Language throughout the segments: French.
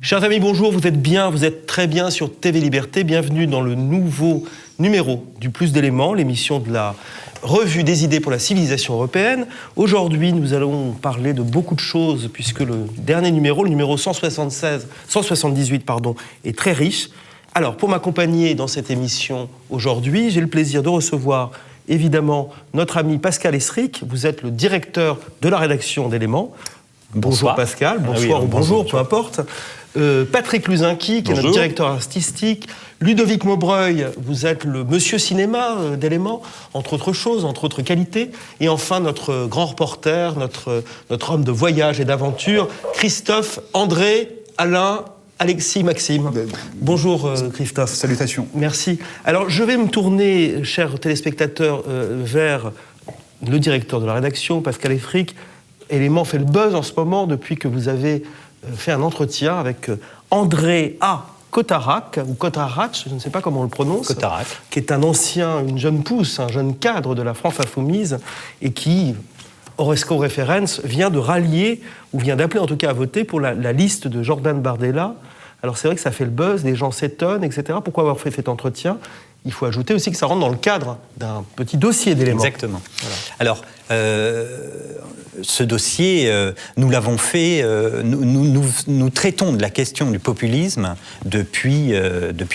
Chers amis, bonjour, vous êtes bien, vous êtes très bien sur TV Liberté. Bienvenue dans le nouveau numéro du Plus d'éléments, l'émission de la revue des idées pour la civilisation européenne. Aujourd'hui, nous allons parler de beaucoup de choses, puisque le dernier numéro, le numéro 178, est très riche. Alors, pour m'accompagner dans cette émission aujourd'hui, j'ai le plaisir de recevoir évidemment notre ami Pascal Esric. Vous êtes le directeur de la rédaction d'Éléments. Bonjour Pascal, bonsoir ou bonjour, peu importe. Patrick Luzinski, qui est notre directeur artistique. Ludovic Maubreuil, vous êtes le monsieur cinéma d'Éléments, entre autres choses, entre autres qualités. Et enfin, notre grand reporter, notre homme de voyage et d'aventure, Christophe, André, Alain, Alexis, Maxime. Bonjour Christophe. Salutations. Merci. Alors, je vais me tourner, chers téléspectateurs, vers le directeur de la rédaction, Pascal Esric. Éléments fait le buzz en ce moment depuis que vous avez fait un entretien avec André A. Cotarac, ou Cotarac, je ne sais pas comment on le prononce, Cotarac, qui est une jeune pousse, un jeune cadre de la France Insoumise, et qui, Horresco Referens, vient de rallier, ou vient d'appeler en tout cas à voter pour la liste de Jordan Bardella. Alors c'est vrai que ça fait le buzz, les gens s'étonnent, etc. Pourquoi avoir fait cet entretien ? Il faut ajouter aussi que ça rentre dans le cadre d'un petit dossier d'Éléments. Exactement. Voilà. Alors, ce dossier, nous l'avons fait, nous traitons de la question du populisme depuis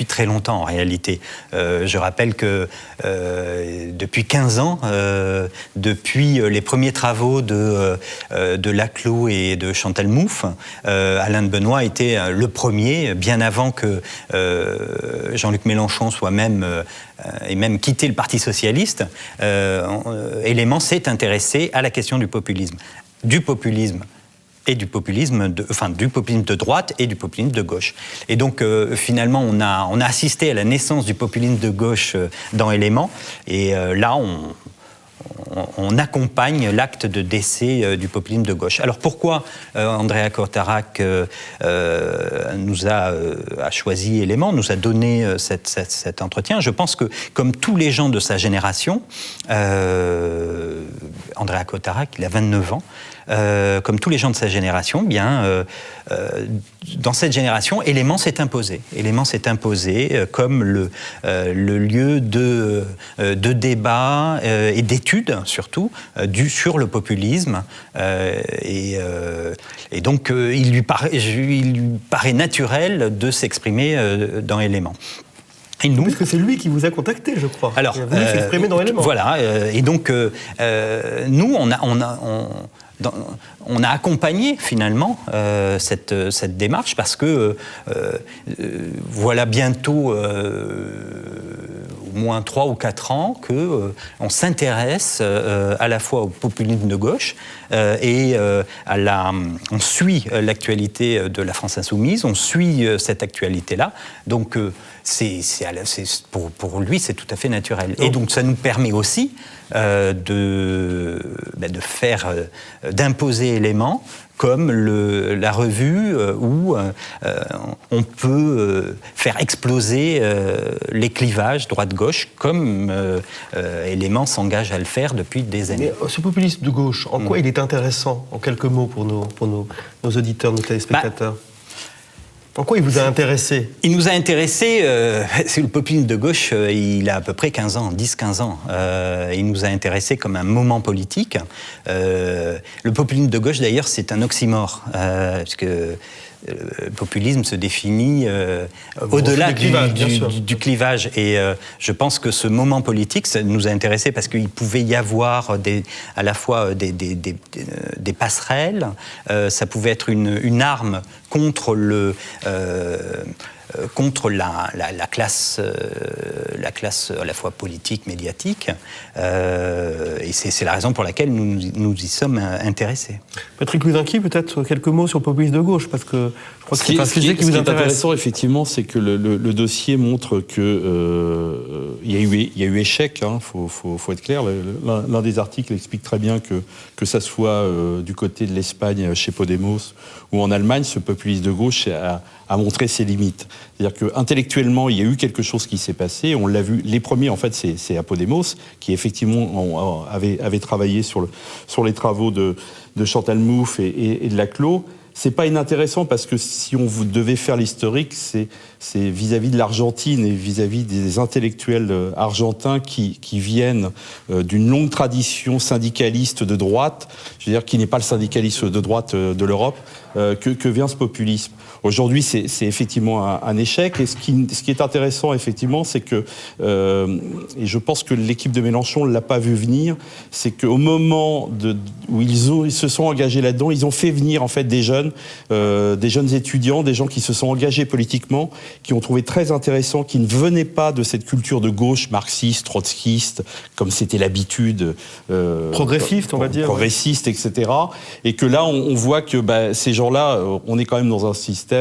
très longtemps en réalité. Je rappelle que depuis 15 ans, depuis les premiers travaux de Laclos et de Chantal Mouffe, Alain de Benoît était le premier, bien avant que Jean-Luc Mélenchon soit même quitté le Parti socialiste. Éléments s'est intéressé à la question du populisme et du populisme de droite et du populisme de gauche. Et donc finalement on a assisté à la naissance du populisme de gauche dans Éléments, et là on accompagne l'acte de décès du populisme de gauche. Alors pourquoi Andrea Cotarac a choisi Éléments, nous a donné cet entretien? Je pense que, comme tous les gens de sa génération, Andrea Cotarac, il a 29 ans, comme tous les gens de sa génération, dans cette génération, Éléments s'est imposé. Éléments s'est imposé comme le lieu de débat et d'études, surtout, sur le populisme. Et donc, il lui paraît naturel de s'exprimer dans Éléments. Parce que c'est lui qui vous a contacté, je crois. Alors, il a voulu s'exprimer dans Éléments. Voilà. Et donc, nous, on a accompagné finalement cette démarche, parce que voilà bientôt au moins 3 ou 4 ans qu'on s'intéresse à la fois au populisme de gauche et on suit l'actualité de la France Insoumise, on suit cette actualité-là. Donc pour lui, c'est tout à fait naturel. Et donc ça nous permet aussi d'imposer Éléments comme la revue où on peut faire exploser les clivages droite-gauche, comme Éléments s'engage à le faire depuis des années. Mais ce populisme de gauche, en quoi il est intéressant, en quelques mots, pour nos auditeurs, nos téléspectateurs? En quoi il vous a intéressé? Il nous a intéressé, c'est le populisme de gauche, il a à peu près 10-15 ans. Il nous a intéressé comme un moment politique. Le populisme de gauche, d'ailleurs, c'est un oxymore, parce que le populisme se définit au-delà du clivage. Et je pense que ce moment politique, ça nous a intéressé parce qu'il pouvait y avoir à la fois des passerelles, ça pouvait être une arme contre la classe à la fois politique, médiatique, et c'est la raison pour laquelle nous y sommes intéressés. Patrick Luzinski, peut-être quelques mots sur le populisme de gauche, parce que je crois que c'est un sujet qui vous intéresse. Ce qui est intéressant, effectivement, c'est que le dossier montre que il y a eu échec, faut être clair. L'un des articles explique très bien que ça soit du côté de l'Espagne, chez Podemos, ou en Allemagne, ce populisme de gauche a montré ses limites. C'est-à-dire qu'intellectuellement, il y a eu quelque chose qui s'est passé. On l'a vu. Les premiers, en fait, c'est Podemos, qui effectivement avait travaillé sur les travaux de Chantal Mouffe et de Laclos. c'est pas inintéressant parce que si on devait faire l'historique, c'est vis-à-vis de l'Argentine et vis-à-vis des intellectuels argentins qui viennent d'une longue tradition syndicaliste de droite, je veux dire qui n'est pas le syndicalisme de droite de l'Europe, que vient ce populisme. Aujourd'hui, c'est effectivement un échec. Et ce qui est intéressant, effectivement, c'est que, et je pense que l'équipe de Mélenchon ne l'a pas vu venir, c'est qu'au moment où ils se sont engagés là-dedans, ils ont fait venir en fait des jeunes étudiants, des gens qui se sont engagés politiquement, qui ont trouvé très intéressant, qui ne venaient pas de cette culture de gauche marxiste, trotskiste, comme c'était l'habitude. Progressiste, on va dire. Progressiste, etc. Et que là, on voit que ces gens-là, on est quand même dans un système,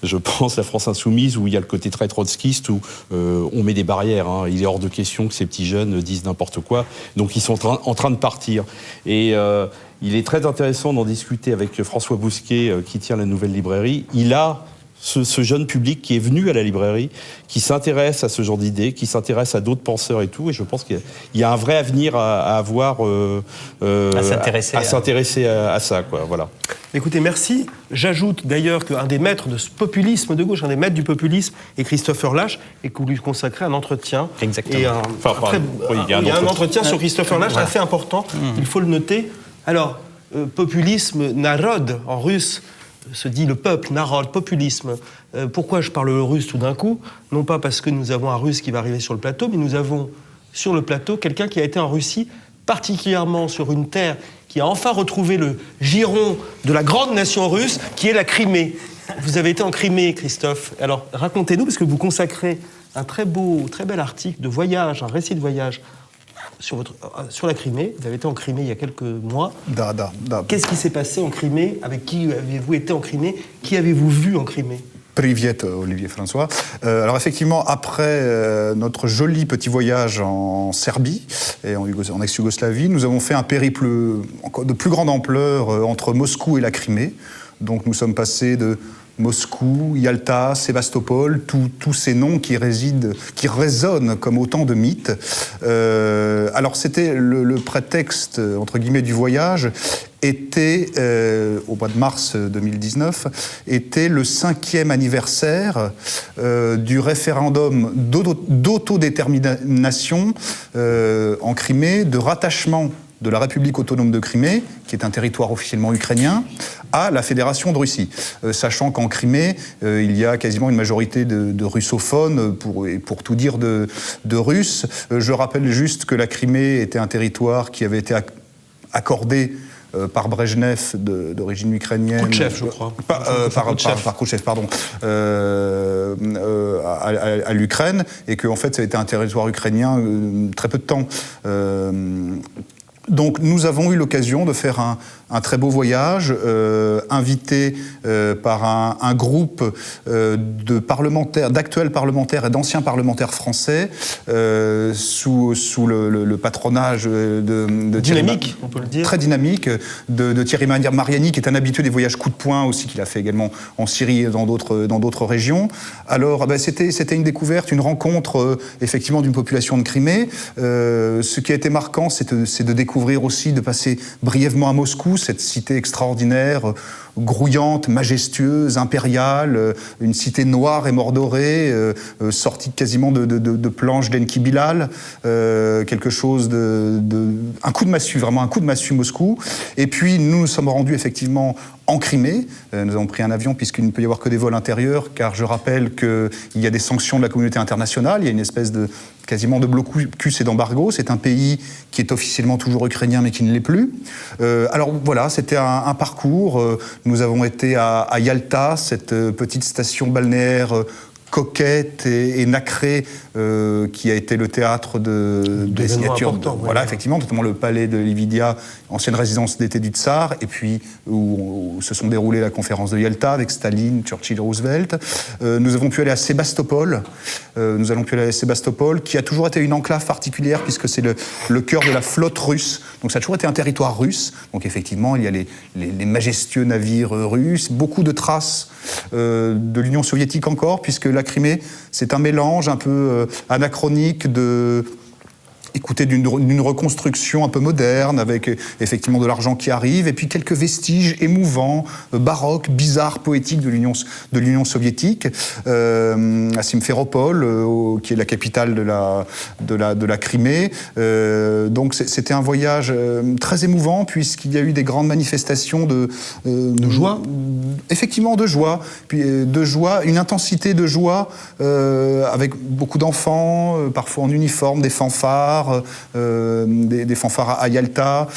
je pense, la France insoumise, où il y a le côté très trotskiste, où on met des barrières. Hein. Il est hors de question que ces petits jeunes disent n'importe quoi. Donc ils sont en train de partir. Et il est très intéressant d'en discuter avec François Bousquet, qui tient la Nouvelle Librairie. Il a ce jeune public qui est venu à la librairie, qui s'intéresse à ce genre d'idées, qui s'intéresse à d'autres penseurs et tout. Et je pense qu'il y a un vrai avenir à avoir, à s'intéresser à ça, quoi. Voilà. Écoutez, merci. J'ajoute d'ailleurs qu'un des maîtres de ce populisme de gauche, un des maîtres du populisme, est Christopher Lasch, et que vous lui consacrez un entretien. Exactement. Et il y a un entretien sur Christopher Lasch assez important. Il faut le noter. Alors, populisme, narod en russe, se dit le peuple, narod, populisme. Pourquoi je parle russe tout d'un coup? Non pas parce que nous avons un russe qui va arriver sur le plateau, mais nous avons sur le plateau quelqu'un qui a été en Russie, particulièrement sur une terre qui a enfin retrouvé le giron de la grande nation russe, qui est la Crimée. Vous avez été en Crimée, Christophe. Alors, racontez-nous, parce que vous consacrez un très bel article de voyage, un récit de voyage sur la Crimée. Vous avez été en Crimée il y a quelques mois. Qu'est-ce qui s'est passé en Crimée? Avec qui avez-vous été en Crimée? Qui avez-vous vu en Crimée? Privyet, Olivier François. Alors effectivement, après notre joli petit voyage en Serbie et en ex-Yougoslavie, nous avons fait un périple de plus grande ampleur entre Moscou et la Crimée. Donc nous sommes passés de Moscou, Yalta, Sébastopol, tous ces noms qui résonnent comme autant de mythes. Alors c'était le prétexte, entre guillemets, du voyage, était, au mois de mars 2019, était le 5e anniversaire du référendum d'autodétermination en Crimée, de rattachement de la République autonome de Crimée, qui est un territoire officiellement ukrainien, à la Fédération de Russie. Sachant qu'en Crimée, il y a quasiment une majorité de russophones, pour tout dire de Russes. Je rappelle juste que la Crimée était un territoire qui avait été accordé par Brejnev, d'origine ukrainienne. Khrouchtchev, je crois. Par Khrouchtchev, pardon. À l'Ukraine, et qu'en fait, ça a été un territoire ukrainien très peu de temps. Donc nous avons eu l'occasion de faire un très beau voyage, invité par un groupe d'actuels parlementaires et d'anciens parlementaires français, sous le patronage de dynamique, on peut le dire. Très dynamique, de Thierry Mariani, qui est un habitué des voyages coup de poing aussi, qu'il a fait également en Syrie et dans d'autres régions. Alors c'était une découverte, une rencontre effectivement d'une population de Crimée. Ce qui a été marquant, c'est de découvrir aussi, de passer brièvement à Moscou, cette cité extraordinaire, grouillante, majestueuse, impériale, une cité noire et mordorée, sortie quasiment de planches d'Enki Bilal, quelque chose un coup de massue, vraiment un coup de massue Moscou. Et puis nous sommes rendus effectivement en Crimée. Nous avons pris un avion puisqu'il ne peut y avoir que des vols intérieurs, car je rappelle qu'il y a des sanctions de la communauté internationale, il y a une espèce quasiment de blocus et d'embargo. C'est un pays qui est officiellement toujours ukrainien mais qui ne l'est plus. Alors voilà, c'était un parcours. Nous avons été à Yalta, cette petite station balnéaire coquette et nacrée qui a été le théâtre des signatures. Voilà, effectivement, notamment le palais de Lividia, ancienne résidence d'été du Tsar, et puis où se sont déroulées la conférence de Yalta avec Staline, Churchill et Roosevelt. Nous avons pu aller à Sébastopol. Qui a toujours été une enclave particulière puisque c'est le cœur de la flotte russe. Donc ça a toujours été un territoire russe. Donc effectivement, il y a les majestueux navires russes, beaucoup de traces de l'Union soviétique encore, puisque la Crimée, c'est un mélange un peu anachronique écoutez, d'une reconstruction un peu moderne, avec effectivement de l'argent qui arrive, et puis quelques vestiges émouvants, baroques, bizarres, poétiques de l'Union soviétique, à Simferopol, qui est la capitale de la Crimée. Donc c'était un voyage très émouvant, puisqu'il y a eu des grandes manifestations de joie. Effectivement, de joie. Puis de joie, une intensité de joie, avec beaucoup d'enfants, parfois en uniforme, des fanfares, des fanfares à Yalta.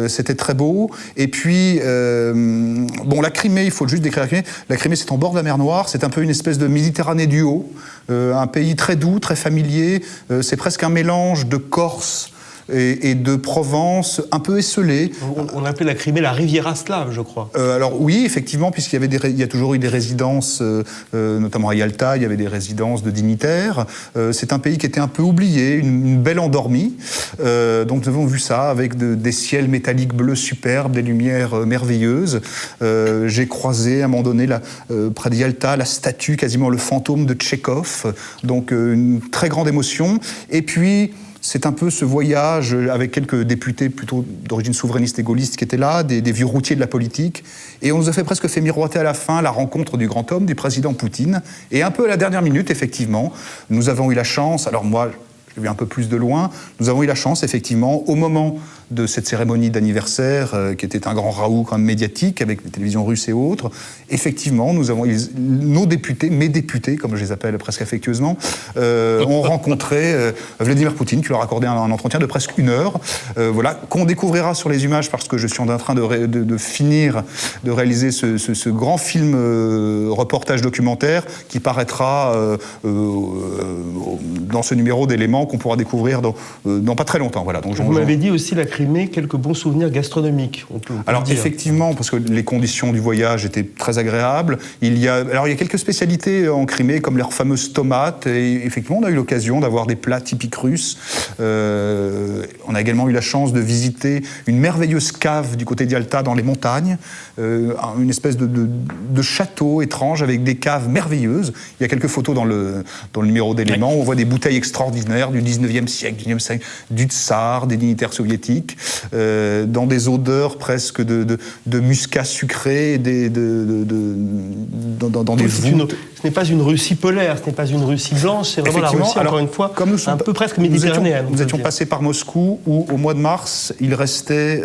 C'était très beau. Et puis, la Crimée, il faut juste décrire la Crimée. La Crimée, c'est en bord de la mer Noire. C'est un peu une espèce de Méditerranée du haut. Un pays très doux, très familier. C'est presque un mélange de Corse et de Provence, un peu esselé. On appelait la Crimée la Riviera slave, je crois. Alors oui, effectivement, puisqu'il y a toujours eu des résidences, notamment à Yalta, il y avait des résidences de dignitaires. C'est un pays qui était un peu oublié, une belle endormie. Donc nous avons vu ça avec des ciels métalliques bleus superbes, des lumières merveilleuses. J'ai croisé à un moment donné, près de Yalta, la statue, quasiment le fantôme de Tchekhov. Donc une très grande émotion. Et puis, c'est un peu ce voyage avec quelques députés plutôt d'origine souverainiste et gaulliste qui étaient là, des vieux routiers de la politique. Et on nous a presque fait miroiter à la fin la rencontre du grand homme, du président Poutine. Et un peu à la dernière minute, effectivement, nous avons eu la chance, alors moi, je l'ai vu un peu plus de loin, nous avons eu la chance, effectivement, au moment de cette cérémonie d'anniversaire, qui était un grand raout quand même médiatique, avec les télévisions russes et autres, effectivement, nous avons nos députés, mes députés, comme je les appelle presque affectueusement, ont rencontré Vladimir Poutine, qui leur a accordé un entretien de presque 1 heure, qu'on découvrira sur les images, parce que je suis en train de finir de réaliser ce grand film reportage documentaire qui paraîtra dans ce numéro d'Éléments qu'on pourra découvrir dans pas très longtemps. Voilà. Donc, vous m'avez dit aussi la Crimée, quelques bons souvenirs gastronomiques. On peut alors dire. Effectivement, parce que les conditions du voyage étaient très agréables. Il y a quelques spécialités en Crimée, comme leurs fameuses tomates. Et effectivement, on a eu l'occasion d'avoir des plats typiques russes. On a également eu la chance de visiter une merveilleuse cave du côté d'Yalta, dans les montagnes. Une espèce de château étrange avec des caves merveilleuses. Il y a quelques photos dans le numéro d'Éléments. On voit des bouteilles extraordinaires du 19e siècle, du tsar, des dignitaires soviétiques, dans des odeurs presque de muscat sucré, dans des voûtes. Ce n'est pas une Russie polaire, ce n'est pas une Russie blanche, c'est vraiment la Russie, encore une fois, comme un peu presque méditerranéenne. Nous étions passés par Moscou, où au mois de mars, il restait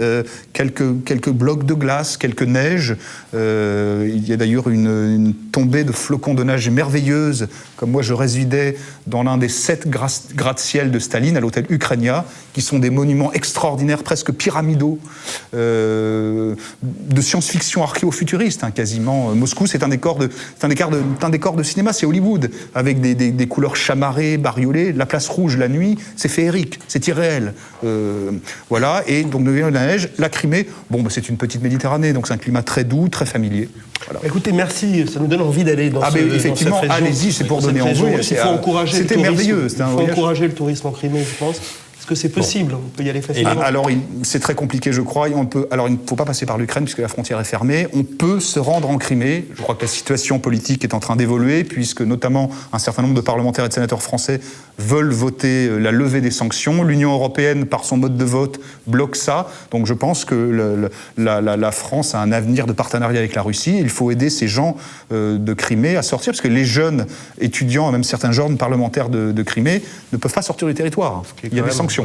quelques blocs de glace, quelques neiges. Il y a d'ailleurs une tombée de flocons de neige merveilleuse. Comme moi, je résidais dans l'un des 7 gratte-ciel de Staline, à l'hôtel Ukrainia, qui sont des monuments extraordinaires, presque pyramidaux, de science-fiction archéo-futuriste, quasiment. Moscou, c'est un décor de cinéma, c'est Hollywood, avec des couleurs chamarrées, bariolées. La place rouge, la nuit, c'est féerique, c'est irréel. Voilà, et donc de la neige, la Crimée, c'est une petite Méditerranée, donc c'est un climat très doux, très familier. Voilà. Écoutez, merci, ça nous donne envie d'aller dans effectivement, dans cette région. Allez-y, c'est pour donner envie. Il faut encourager le tourisme. Merveilleux. Il faut encourager le tourisme en Crimée, je pense. Est-ce que c'est possible? On peut y aller facilement? Alors, c'est très compliqué, je crois. Il ne faut pas passer par l'Ukraine, puisque la frontière est fermée. On peut se rendre en Crimée. Je crois que la situation politique est en train d'évoluer, puisque notamment un certain nombre de parlementaires et de sénateurs français veulent voter la levée des sanctions. L'Union européenne, par son mode de vote, bloque ça. Donc je pense que la France a un avenir de partenariat avec la Russie. Il faut aider ces gens de Crimée à sortir, parce que les jeunes étudiants, même certains jeunes parlementaires de Crimée, ne peuvent pas sortir du territoire. Il y a des sanctions.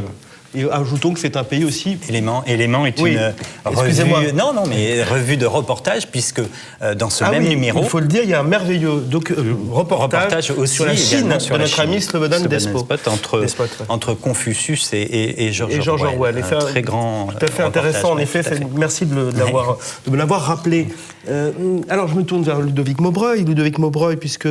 Et ajoutons que c'est un pays aussi... Élément est une revue de reportage, puisque dans ce même numéro... Il faut le dire, il y a un merveilleux reportage aussi sur la Chine de notre ami Slobodan Despot. Entre Confucius et George Orwell. Un très grand tout à fait intéressant, en effet. Merci de me l'avoir rappelé. Alors, je me tourne vers Ludovic Maubreuil. Ludovic Maubreuil, puisque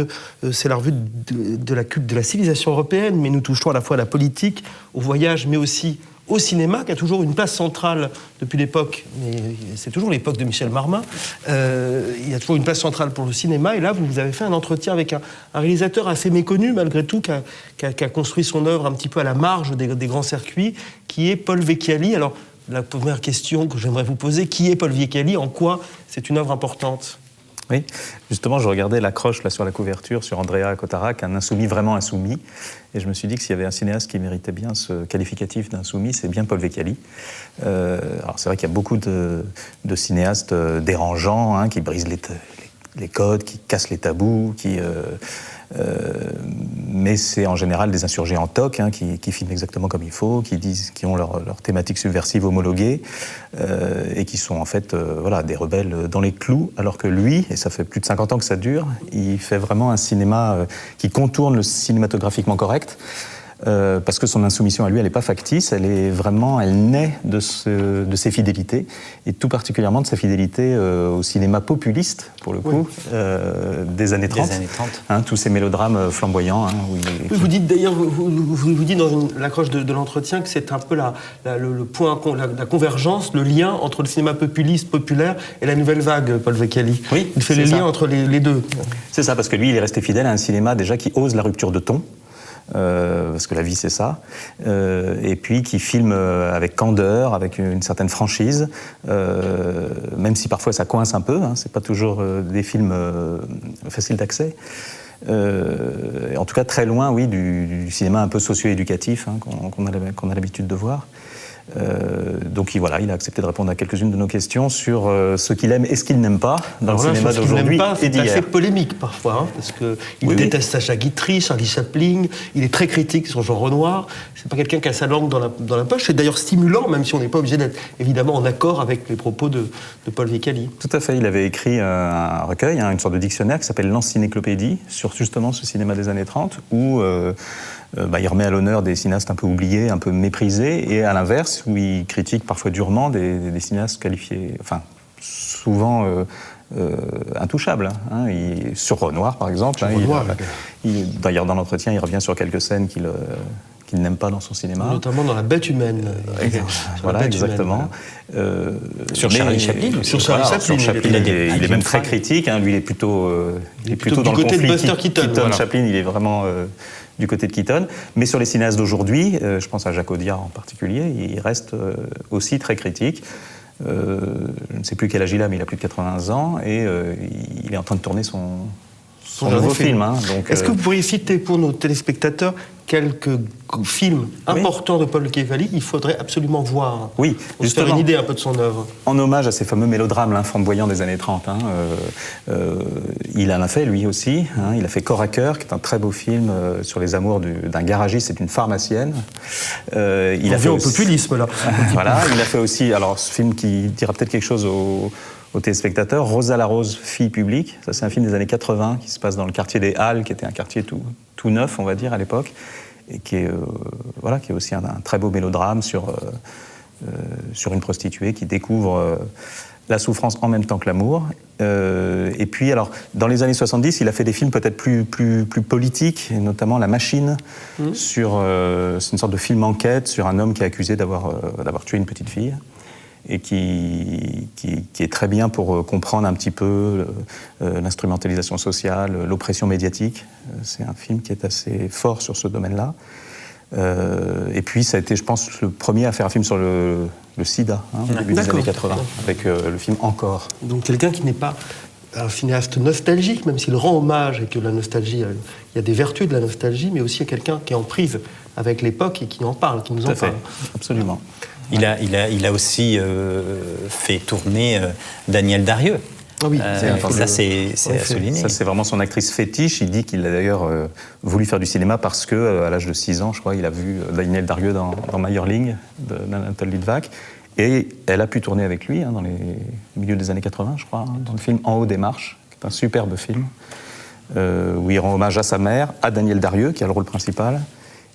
c'est la revue de la civilisation européenne, mais nous touchons à la fois à la politique, au voyage, mais aussi au cinéma, qui a toujours une place centrale depuis l'époque, mais c'est toujours l'époque de Michel Marmin, il y a toujours une place centrale pour le cinéma, et là, vous avez fait un entretien avec un réalisateur assez méconnu, malgré tout, qui a construit son œuvre un petit peu à la marge des grands circuits, qui est Paul Vecchiali. Alors, la première question que j'aimerais vous poser, qui est Paul Vecchiali? En quoi c'est une œuvre importante? Oui, justement, je regardais l'accroche là sur la couverture sur Andrea Cotarac, un insoumis vraiment insoumis, et je me suis dit que s'il y avait un cinéaste qui méritait bien ce qualificatif d'insoumis, c'est bien Paul Vecchiali. Alors c'est vrai qu'il y a beaucoup de cinéastes dérangeants, hein, qui brisent les codes, qui cassent les tabous, mais c'est en général des insurgés en toc, hein, qui filment exactement comme il faut, qui ont leur thématique subversive homologuée, et qui sont en fait voilà, des rebelles dans les clous, alors que lui, et ça fait plus de 50 ans que ça dure, il fait vraiment un cinéma qui contourne le cinématographiquement correct, parce que son insoumission à lui, elle n'est pas factice, elle naît de ses fidélités, et tout particulièrement de sa fidélité au cinéma populiste, pour le coup, des années 30. Hein, tous ces mélodrames flamboyants. Hein, vous dites d'ailleurs, vous dites dans l'accroche de l'entretien que c'est un peu le point, la convergence, le lien entre le cinéma populiste, populaire et la nouvelle vague, Paul Vecchiali. Oui, il fait les liens entre les deux. C'est ça, parce que lui, il est resté fidèle à un cinéma déjà qui ose la rupture de ton. Parce que la vie c'est ça, et puis qui filme avec candeur, avec une certaine franchise, même si parfois ça coince un peu, hein, c'est pas toujours des films faciles d'accès. En tout cas très loin, oui, du cinéma un peu socio-éducatif, hein, qu'on a l'habitude de voir. Donc il a accepté de répondre à quelques-unes de nos questions sur ce qu'il aime et ce qu'il n'aime pas dans le cinéma d'aujourd'hui et d'hier. C'est assez polémique parfois, hein, parce qu'il déteste Sacha Guitry, Charlie Chaplin, il est très critique sur Jean Renoir, c'est pas quelqu'un qui a sa langue dans la poche, c'est d'ailleurs stimulant, même si on n'est pas obligé d'être évidemment en accord avec les propos de Paul Vecchiali. Tout à fait, il avait écrit un recueil, une sorte de dictionnaire qui s'appelle l'Encyclopédie, sur justement ce cinéma des années 30, où il remet à l'honneur des cinéastes un peu oubliés, un peu méprisés, et à l'inverse, où il critique parfois durement des cinéastes qualifiés, enfin, souvent intouchables. Hein. Sur Renoir, par exemple. D'ailleurs, dans l'entretien, il revient sur quelques scènes qu'il n'aime pas dans son cinéma. Notamment dans La Bête humaine. Voilà, exactement. Sur Charlie Chaplin. Sur Charlie Chaplin, il est même très critique. Hein. Lui, il est plutôt dans le conflit. De Buster Keaton. Chaplin, il est vraiment du côté de Keaton. Mais sur les cinéastes d'aujourd'hui, je pense à Jacques Audiard en particulier, il reste aussi très critique. Je ne sais plus quel âge il a, mais il a plus de 80 ans, et il est en train de tourner son nouveau film. Hein, est-ce que vous pourriez citer pour nos téléspectateurs quelques films importants de Paul Vecchiali qu'il faudrait absolument voir, oui, pour se faire une idée un peu de son œuvre? En hommage à ces fameux mélodrames flamboyants des années 30. Hein, il en a fait lui aussi. Hein, il a fait Corps à cœur, qui est un très beau film sur les amours d'un garagiste et d'une pharmacienne. Il a fait au populisme là. Voilà, il a fait aussi, alors ce film qui dira peut-être quelque chose aux téléspectateurs, Rosa la Rose, fille publique. Ça, c'est un film des années 80 qui se passe dans le quartier des Halles, qui était un quartier tout neuf, on va dire, à l'époque, et qui est aussi un très beau mélodrame sur une prostituée qui découvre la souffrance en même temps que l'amour. Et puis, alors, dans les années 70, il a fait des films peut-être plus politiques, et notamment La Machine, c'est une sorte de film enquête sur un homme qui est accusé d'avoir tué une petite fille, et qui est très bien pour comprendre un petit peu l'instrumentalisation sociale, l'oppression médiatique. C'est un film qui est assez fort sur ce domaine-là. Et puis ça a été, je pense, le premier à faire un film sur le sida, au début des années 80, avec le film Encore. Donc quelqu'un qui n'est pas un cinéaste nostalgique, même s'il rend hommage, et que la nostalgie, il y a des vertus de la nostalgie, mais aussi quelqu'un qui est en prise avec l'époque et qui en parle, qui nous en parle. Absolument. Ouais. Il a aussi fait tourner Danielle Darrieux. Ah oui, ça c'est à souligner. Ça c'est vraiment son actrice fétiche. Il dit qu'il a d'ailleurs voulu faire du cinéma parce que à l'âge de 6 ans, je crois, il a vu Danielle Darrieux dans Meyerling d'Anatole Litvak. Et elle a pu tourner avec lui dans les milieux des années 80, je crois, dans le film En haut des marches, qui est un superbe film, où il rend hommage à sa mère, à Danielle Darrieux, qui a le rôle principal,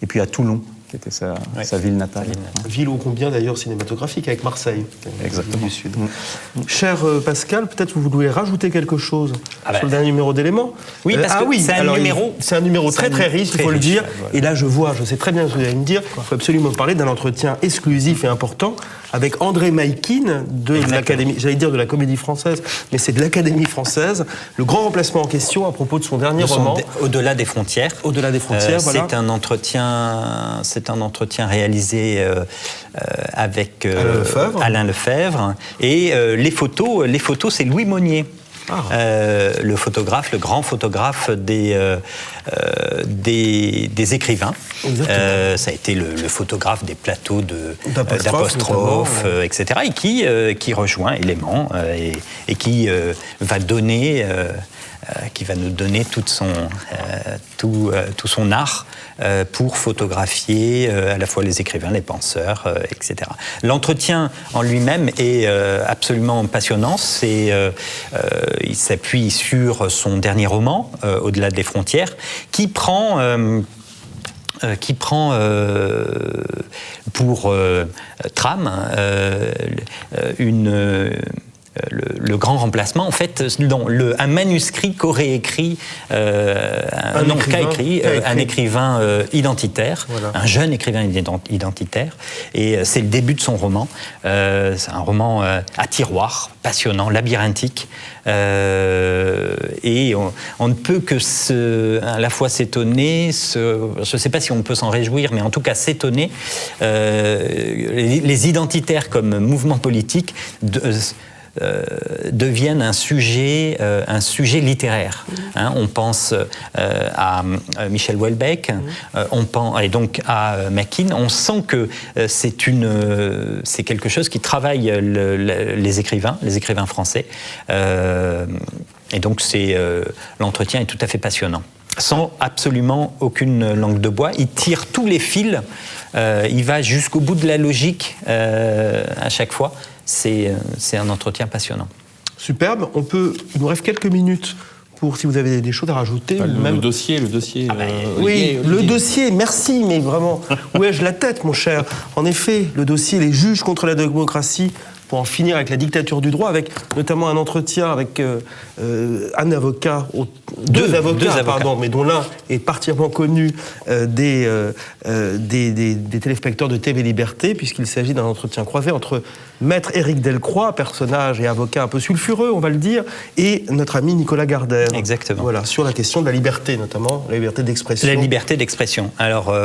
et puis à Toulon, qui était sa ville natale. Ville ô combien d'ailleurs cinématographique, avec Marseille. Exactement. Du Sud. Cher Pascal, peut-être vous voulez rajouter quelque chose sur le dernier numéro d'Éléments. Oui, parce que c'est un numéro très très riche, il faut le dire. Voilà. Et là, je sais très bien ce que vous allez me dire. Il faut absolument parler d'un entretien exclusif et important avec André Maïkine de l'Académie, j'allais dire de la Comédie Française, mais c'est de l'Académie Française. Le grand remplacement en question à propos de son dernier roman. Au-delà des frontières. Au-delà des frontières, voilà. C'est un entretien réalisé avec Alain Lefebvre. Et les photos, c'est Louis Monnier le photographe, le grand photographe des écrivains. Ça a été le photographe des plateaux d'apostrophes, etc. Et qui rejoint Élément et qui va donner... qui va nous donner tout son art pour photographier à la fois les écrivains, les penseurs, etc. L'entretien en lui-même est absolument passionnant. Il s'appuie sur son dernier roman, Au-delà des frontières, qui prend pour trame le grand remplacement, en fait, un manuscrit qu'aurait écrit un écrivain identitaire, voilà. Un jeune écrivain identitaire, et c'est le début de son roman. C'est un roman à tiroir, passionnant, labyrinthique, et on ne peut que à la fois s'étonner, je ne sais pas si on peut s'en réjouir, mais en tout cas s'étonner. Les identitaires comme mouvement politique deviennent un sujet littéraire. On pense à Michel Houellebecq, et donc à Mackin. On sent que c'est quelque chose qui travaille les écrivains français. Et donc l'entretien est tout à fait passionnant. Sans absolument aucune langue de bois. Il tire tous les fils, il va jusqu'au bout de la logique à chaque fois. C'est un entretien passionnant. Superbe. Il nous reste quelques minutes pour, si vous avez des choses à rajouter. Le dossier. Oui, le dossier, merci, mais vraiment, où ai-je la tête, mon cher? En effet, le dossier, les juges contre la démocratie, pour en finir avec la dictature du droit, avec notamment un entretien avec un avocat, deux avocats, mais dont l'un est particulièrement connu des téléspectateurs de TV Liberté, puisqu'il s'agit d'un entretien croisé entre Maître Éric Delcroix, personnage et avocat un peu sulfureux, on va le dire, et notre ami Nicolas Gardère. Exactement. Voilà, sur la question de la liberté, notamment, la liberté d'expression. La liberté d'expression. Alors,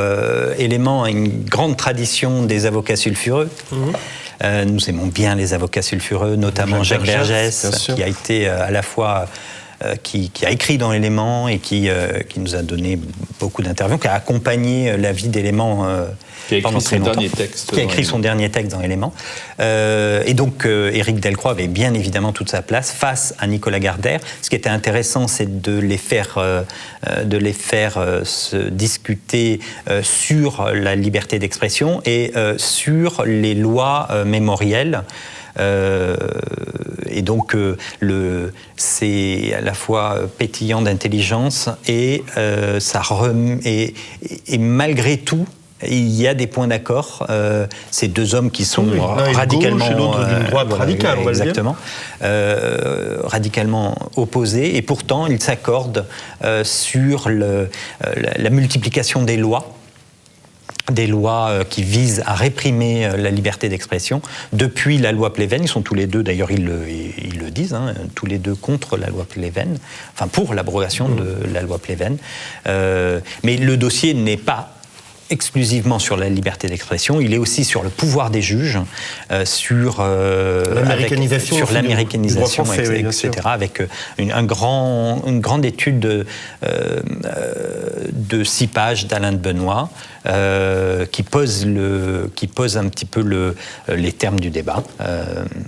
Élément a une grande tradition des avocats sulfureux. Nous aimons bien les avocats sulfureux, notamment Jacques Vergès, qui a été à la fois qui a écrit dans Élément et qui nous a donné beaucoup d'interviews, qui a accompagné la vie d'Élément pendant très longtemps. Qui a écrit son dernier texte dans Élément. Et donc Éric Delcroix avait bien évidemment toute sa place face à Nicolas Gardère. Ce qui était intéressant, c'est de les faire se discuter sur la liberté d'expression et sur les lois mémorielles. Et donc c'est à la fois pétillant d'intelligence et malgré tout il y a des points d'accord. Ces deux hommes qui sont radicalement gauche et l'autre d'une droite radicale, on va exactement, radicalement opposés, et pourtant ils s'accordent sur la multiplication des lois qui visent à réprimer la liberté d'expression. Depuis la loi Pleven, ils sont tous les deux, d'ailleurs ils le disent, tous les deux contre la loi Pleven, enfin pour l'abrogation de la loi Pleven. Mais le dossier n'est pas exclusivement sur la liberté d'expression, il est aussi sur le pouvoir des juges, sur l'américanisation, etc., avec une grande étude de 6 pages d'Alain de Benoît, qui pose un petit peu les termes du débat.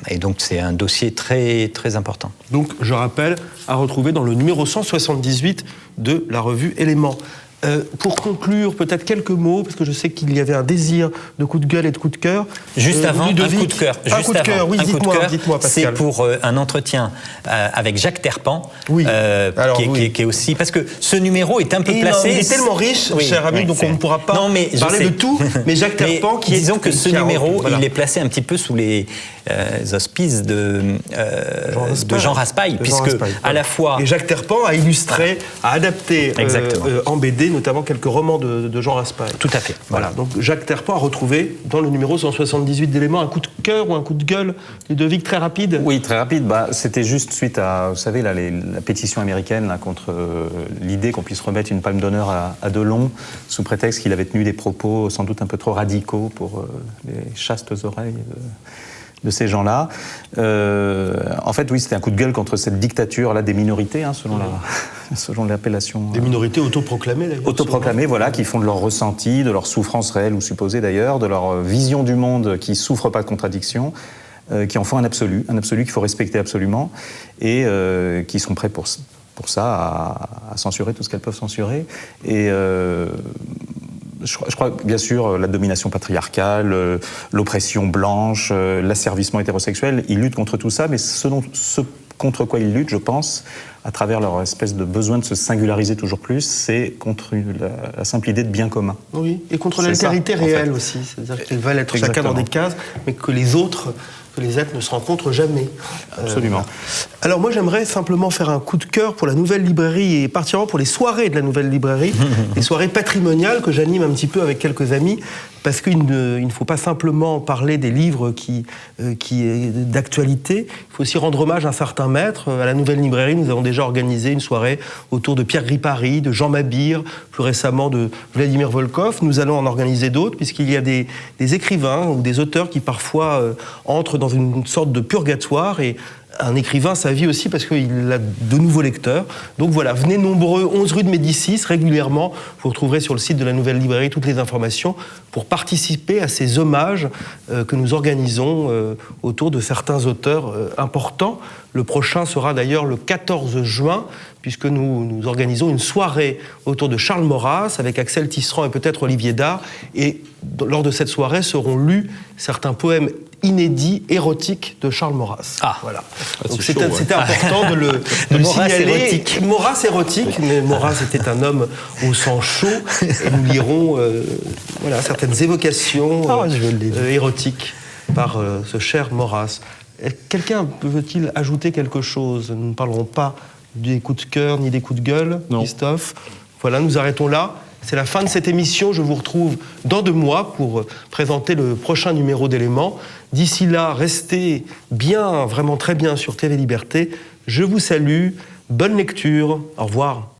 Et donc c'est un dossier très, très important. Donc je rappelle, à retrouver dans le numéro 178 de la revue Élément. Pour conclure, peut-être quelques mots, parce que je sais qu'il y avait un désir de coup de gueule et de coup de cœur. Juste avant, un coup de cœur. Oui, dites-moi, Pascal. C'est pour un entretien avec Jacques Terpan, qui est aussi... Parce que ce numéro est un peu placé... il est tellement riche, cher ami, donc on ne pourra pas parler de tout, mais Jacques Terpan qui est... Disons que ce numéro, il est placé un petit peu sous les auspices de Jean Raspail, puisque à la fois... Et Jacques Terpan a illustré, a adapté en BD, notamment quelques romans de Jean Raspail. Tout à fait. Voilà. Donc Jacques Terpan a retrouvé dans le numéro 178 d'Éléments un coup de cœur ou un coup de gueule, Ludovic, très rapide. Oui, très rapide. C'était juste suite à, vous savez, la pétition américaine contre l'idée qu'on puisse remettre une palme d'honneur à Delon, sous prétexte qu'il avait tenu des propos sans doute un peu trop radicaux pour les chastes oreilles ces gens-là. En fait, oui, c'était un coup de gueule contre cette dictature-là des minorités, selon l'appellation. Des minorités autoproclamées, d'ailleurs. Autoproclamées, voilà, qui font de leur ressenti, de leur souffrance réelle ou supposée d'ailleurs, de leur vision du monde qui ne souffre pas de contradictions, qui en font un absolu qu'il faut respecter absolument, et qui sont prêts pour ça à censurer tout ce qu'elles peuvent censurer. Et je crois, bien sûr, la domination patriarcale, l'oppression blanche, l'asservissement hétérosexuel, ils luttent contre tout ça, mais ce contre quoi ils luttent, je pense, à travers leur espèce de besoin de se singulariser toujours plus, c'est contre la simple idée de bien commun. Oui, et contre l'altérité réelle aussi, c'est-à-dire qu'ils veulent être chacun dans des cases, mais que les autres, que les êtres ne se rencontrent jamais. Absolument. Alors moi j'aimerais simplement faire un coup de cœur pour la Nouvelle Librairie et particulièrement pour les soirées de la Nouvelle Librairie, les soirées patrimoniales que j'anime un petit peu avec quelques amis, parce qu'il ne faut pas simplement parler des livres qui est d'actualité, il faut aussi rendre hommage à un certain maître. À la Nouvelle Librairie, nous avons déjà organisé une soirée autour de Pierre Gripari, de Jean Mabir, plus récemment de Vladimir Volkov. Nous allons en organiser d'autres, puisqu'il y a des écrivains ou des auteurs qui parfois entrent dans une sorte de purgatoire, et un écrivain, sa vie aussi, parce qu'il a de nouveaux lecteurs. Donc voilà, venez nombreux, 11 rue de Médicis, régulièrement. Vous retrouverez sur le site de la Nouvelle Librairie toutes les informations pour participer à ces hommages que nous organisons autour de certains auteurs importants. Le prochain sera d'ailleurs le 14 juin, puisque nous organisons une soirée autour de Charles Maurras, avec Axel Tisserand et peut-être Olivier Dard. Et lors de cette soirée seront lus certains poèmes inédit, érotique de Charles Maurras. Ah, voilà. Donc c'était important de le Maurras signaler. Érotique. Maurras érotique, mais Maurras était un homme au sang chaud, et nous lirons certaines évocations érotiques par ce cher Maurras. Quelqu'un veut-il ajouter quelque chose? Nous ne parlerons pas des coups de cœur ni des coups de gueule, non. Christophe. Voilà, nous arrêtons là. C'est la fin de cette émission. Je vous retrouve dans 2 mois pour présenter le prochain numéro d'Éléments. D'ici là, restez bien, vraiment très bien sur TV Liberté. Je vous salue. Bonne lecture. Au revoir.